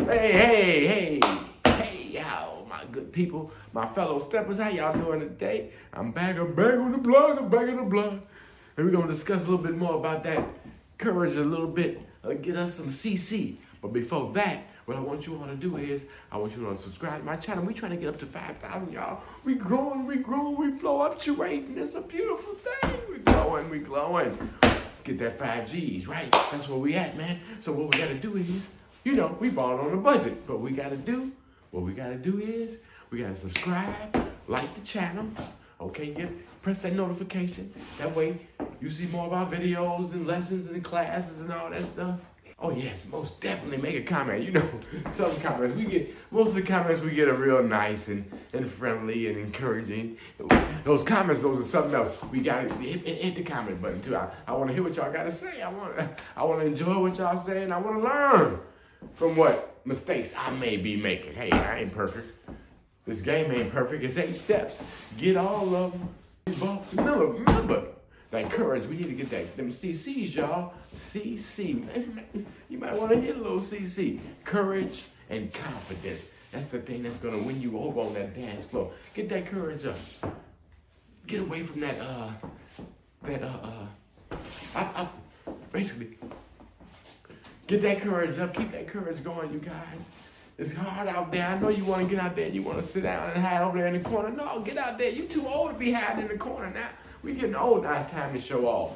Hey, y'all, my good people, my fellow steppers, how y'all doing today? I'm back on the block. And we're going to discuss a little bit more about that courage a little bit, get us some CC. But before that, what I want you all to do is, I want you all to subscribe to my channel. We're trying to get up to 5,000, y'all. We growing, we fluctuating. It's a beautiful thing. We glowing. Get that 5Gs, right? That's where we at, man. So what we got to do is, we balled on a budget. But what we got to do is, we got to subscribe, like the channel, okay? Press that notification. That way, you see more of our videos and lessons and classes and all that stuff. Oh yes, most definitely make a comment. Some comments most of the comments we get are real nice and friendly and encouraging. Those comments, those are something else. We gotta hit the comment button too. I want to hear what y'all gotta say. I want to enjoy what y'all say, and I want to learn from what mistakes I may be making. Hey, I ain't perfect. This game ain't perfect. It's 8 steps. Get all of them. Remember. That courage, we need to get them CCs, y'all. CC. You might want to hit a little CC. Courage and confidence. That's the thing that's going to win you over on that dance floor. Get that courage up. Get away from basically, get that courage up. Keep that courage going, you guys. It's hard out there. I know you want to get out there and you want to sit down and hide over there in the corner. No, get out there. You're too old to be hiding in the corner now. We getting old, now it's time to show off.